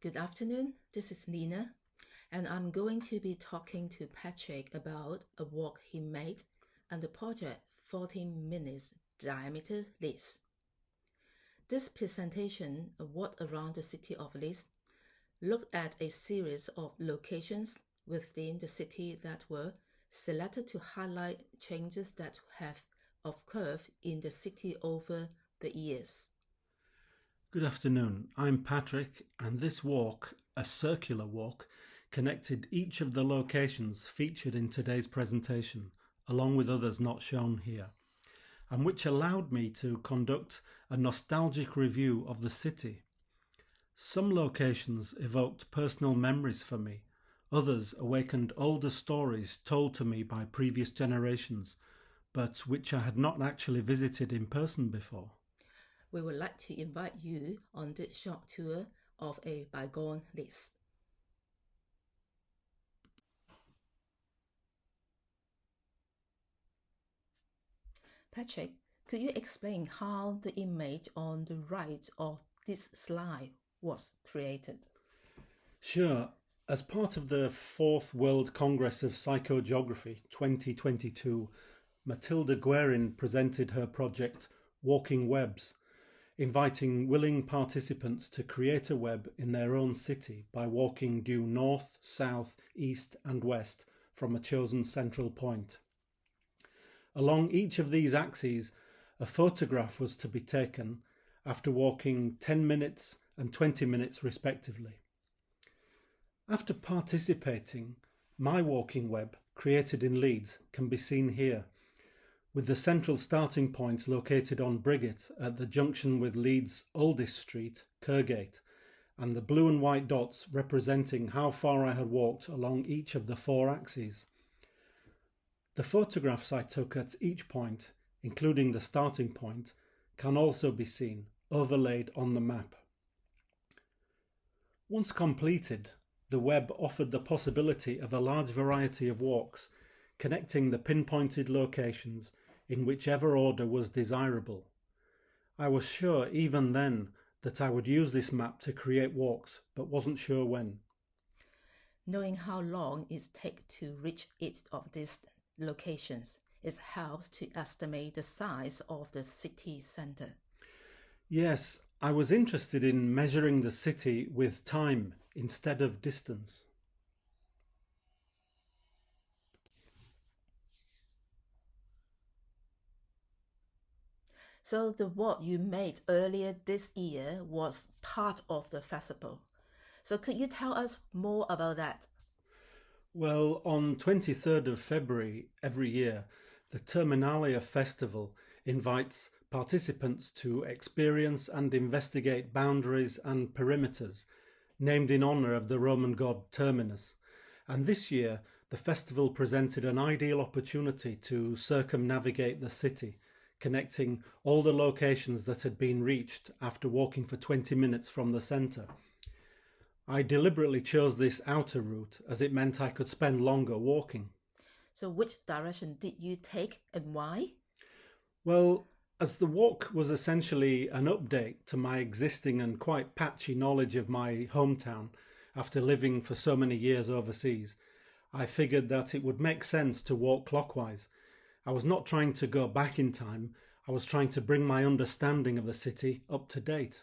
Good afternoon, this is Nina, and I'm going to be talking to Patrick about a walk he made and the project 14 Minute Diameter Leeds. This presentation, a walk around the city of Leeds, looked at a series of locations within the city that were selected to highlight changes that have occurred in the city over the years. Good afternoon, I'm Patrick, and this walk, a circular walk, connected each of the locations featured in today's presentation, along with others not shown here, and which allowed me to conduct a nostalgic review of the city. Some locations evoked personal memories for me, others awakened older stories told to me by previous generations, but which I had not actually visited in person before. We would like to invite you on this short tour of a bygone Leeds. Patrick, could you explain how the image on the right of this slide was created? Sure. As part of the 4th World Congress of Psychogeography 2022, Matilda Guerin presented her project Walking Webs, inviting willing participants to create a web in their own city by walking due north, south, east and west from a chosen central point. Along each of these axes, a photograph was to be taken after walking 10 minutes and 20 minutes respectively. After participating, my walking web, created in Leeds, can be seen here, with the central starting point located on Briggate at the junction with Leeds' oldest street, Kergate, and the blue and white dots representing how far I had walked along each of the 4 axes. The photographs I took at each point, including the starting point, can also be seen, overlaid on the map. Once completed, the web offered the possibility of a large variety of walks, connecting the pinpointed locations in whichever order was desirable. I was sure even then that I would use this map to create walks, but wasn't sure when. Knowing how long it takes to reach each of these locations, it helps to estimate the size of the city centre. Yes, I was interested in measuring the city with time instead of distance. So the walk you made earlier this year was part of the festival. So could you tell us more about that? Well, on 23rd of February every year, the Terminalia Festival invites participants to experience and investigate boundaries and perimeters, named in honour of the Roman god Terminus. And this year, the festival presented an ideal opportunity to circumnavigate the city, connecting all the locations that had been reached after walking for 20 minutes from the centre. I deliberately chose this outer route as it meant I could spend longer walking. So which direction did you take and why? Well, as the walk was essentially an update to my existing and quite patchy knowledge of my hometown after living for so many years overseas, I figured that it would make sense to walk clockwise. I was not trying to go back in time, I was trying to bring my understanding of the city up to date.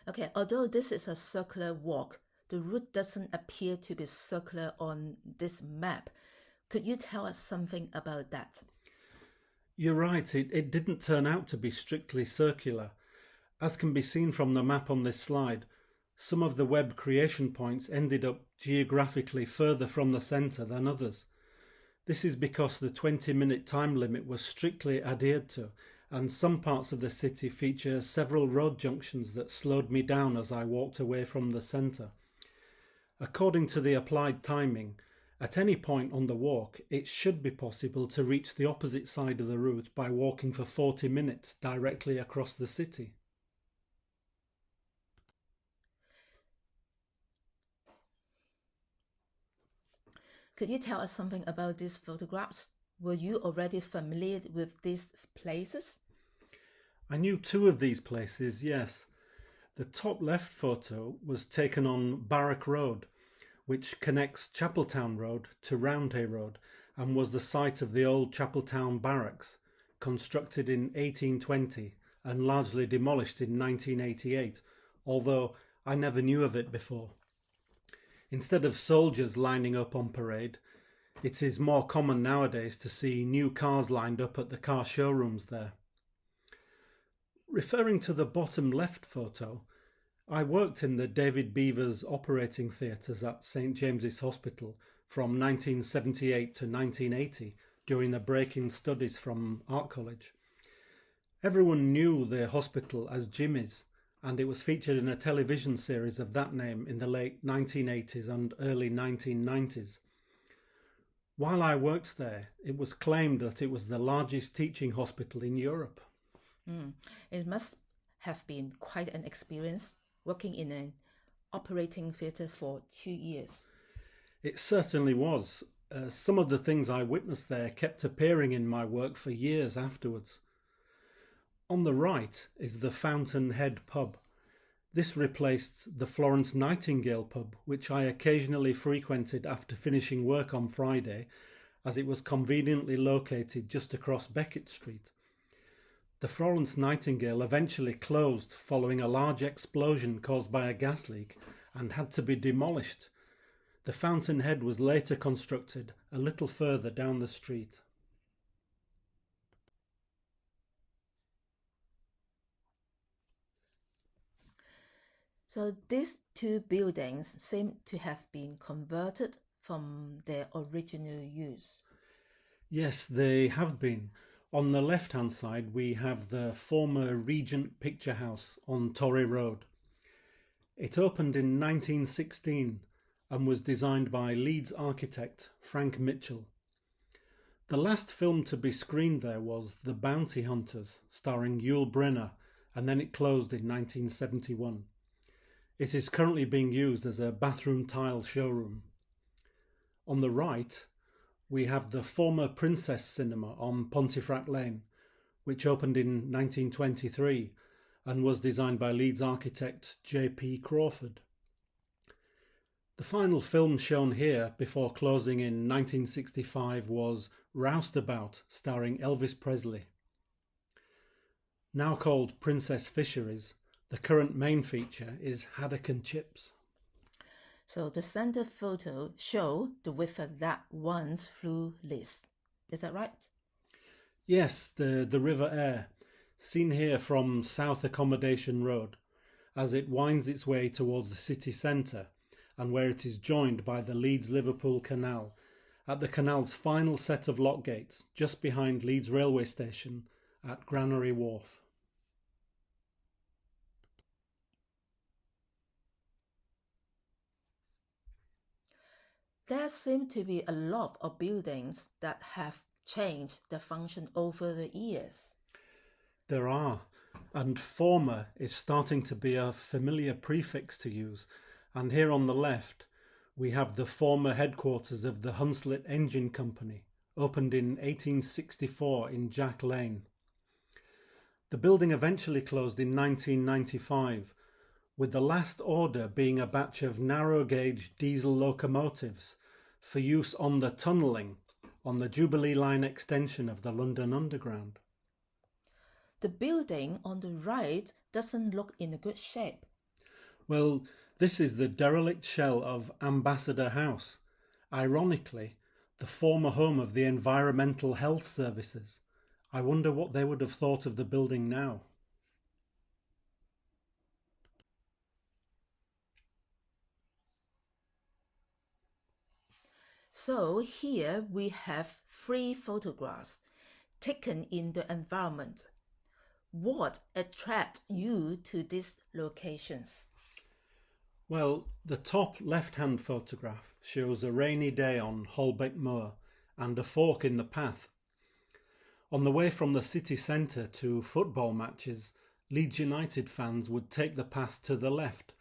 Okay, although this is a circular walk, the route doesn't appear to be circular on this map. Could you tell us something about that? You're right, it didn't turn out to be strictly circular. As can be seen from the map on this slide, some of the web creation points ended up geographically further from the centre than others. This is because the 20-minute time limit was strictly adhered to, and some parts of the city feature several road junctions that slowed me down as I walked away from the centre. According to the applied timing, at any point on the walk, it should be possible to reach the opposite side of the route by walking for 40 minutes directly across the city. Could you tell us something about these photographs? Were you already familiar with these places? I knew 2 of these places, yes. The top left photo was taken on Barrack Road, which connects Chapeltown Road to Roundhay Road and was the site of the old Chapeltown Barracks, constructed in 1820 and largely demolished in 1988, although I never knew of it before. Instead of soldiers lining up on parade, it is more common nowadays to see new cars lined up at the car showrooms there. Referring to the bottom left photo, I worked in the David Beavers operating theatres at St James's Hospital from 1978 to 1980 during the break-in studies from Art College. Everyone knew the hospital as Jimmy's, and it was featured in a television series of that name in the late 1980s and early 1990s. While I worked there, it was claimed that it was the largest teaching hospital in Europe. It must have been quite an experience working in an operating theatre for 2 years. It certainly was. Some of the things I witnessed there kept appearing in my work for years afterwards. On the right is the Fountain Head pub. This replaced the Florence Nightingale pub, which I occasionally frequented after finishing work on Friday, as it was conveniently located just across Beckett Street. The Florence Nightingale eventually closed following a large explosion caused by a gas leak and had to be demolished. The Fountain Head was later constructed a little further down the street. So these two buildings seem to have been converted from their original use. Yes, they have been. On the left-hand side, we have the former Regent Picture House on Torrey Road. It opened in 1916 and was designed by Leeds architect Frank Mitchell. The last film to be screened there was The Bounty Hunters, starring Yul Brynner, and then it closed in 1971. It is currently being used as a bathroom tile showroom. On the right, we have the former Princess Cinema on Pontefract Lane, which opened in 1923 and was designed by Leeds architect J.P. Crawford. The final film shown here before closing in 1965 was Roustabout, starring Elvis Presley. Now called Princess Fisheries, the current main feature is Haddock and Chips. So the center photo shows the river that once flew Leeds. Is that right? Yes, the River Aire, seen here from South Accommodation Road, as it winds its way towards the city centre and where it is joined by the Leeds-Liverpool Canal at the canal's final set of lock gates just behind Leeds railway station at Granary Wharf. There seem to be a lot of buildings that have changed their function over the years. There are, and former is starting to be a familiar prefix to use, and here on the left we have the former headquarters of the Hunslet Engine Company, opened in 1864 in Jack Lane. The building eventually closed in 1995, with the last order being a batch of narrow-gauge diesel locomotives for use on the tunnelling on the Jubilee Line extension of the London Underground. The building on the right doesn't look in a good shape. Well, this is the derelict shell of Ambassador House, ironically, the former home of the Environmental Health Services. I wonder what they would have thought of the building now. So here we have 3 photographs taken in the environment. What attracts you to these locations? Well, the top left-hand photograph shows a rainy day on Holbeck Moor and a fork in the path. On the way from the city centre to football matches, Leeds United fans would take the path to the left,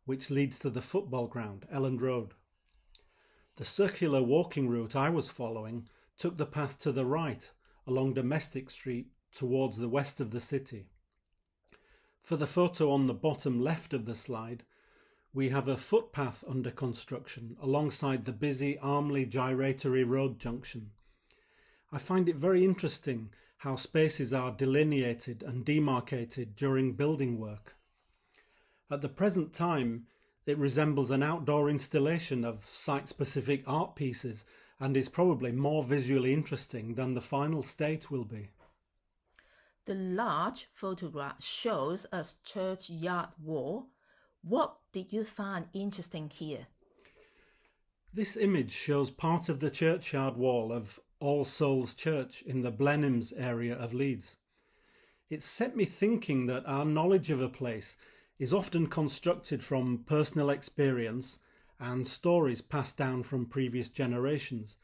which leads to the football ground, Elland Road. The circular walking route I was following took the path to the right, along Domestic Street towards the west of the city. For the photo on the bottom left of the slide, we have a footpath under construction alongside the busy Armley Gyratory Road junction. I find it very interesting how spaces are delineated and demarcated during building work. At the present time, it resembles an outdoor installation of site-specific art pieces and is probably more visually interesting than the final state will be. The large photograph shows a churchyard wall. What did you find interesting here? This image shows part of the churchyard wall of All Souls Church in the Blenheims area of Leeds. It set me thinking that our knowledge of a place is often constructed from personal experience and stories passed down from previous generations,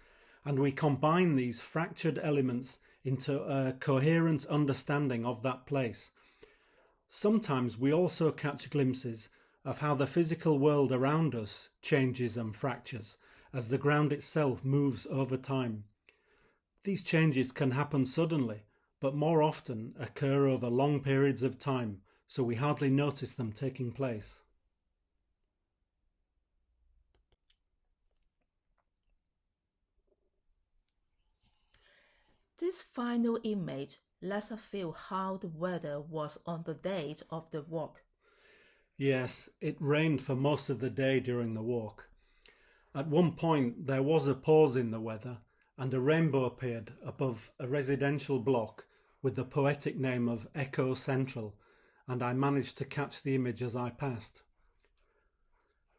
and we combine these fractured elements into a coherent understanding of that place. Sometimes we also catch glimpses of how the physical world around us changes and fractures as the ground itself moves over time. These changes can happen suddenly, but more often occur over long periods of time, so we hardly notice them taking place. This final image lets us feel how the weather was on the date of the walk. Yes, it rained for most of the day during the walk. At one point there was a pause in the weather and a rainbow appeared above a residential block with the poetic name of Echo Central, and I managed to catch the image as I passed.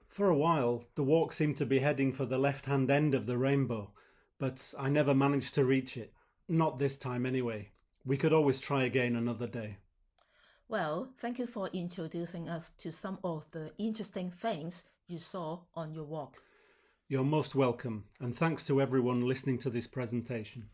For a while the walk seemed to be heading for the left-hand end of the rainbow, but I never managed to reach it. Not this time anyway. We could always try again another day. Well, thank you for introducing us to some of the interesting things you saw on your walk. You're most welcome, and thanks to everyone listening to this presentation.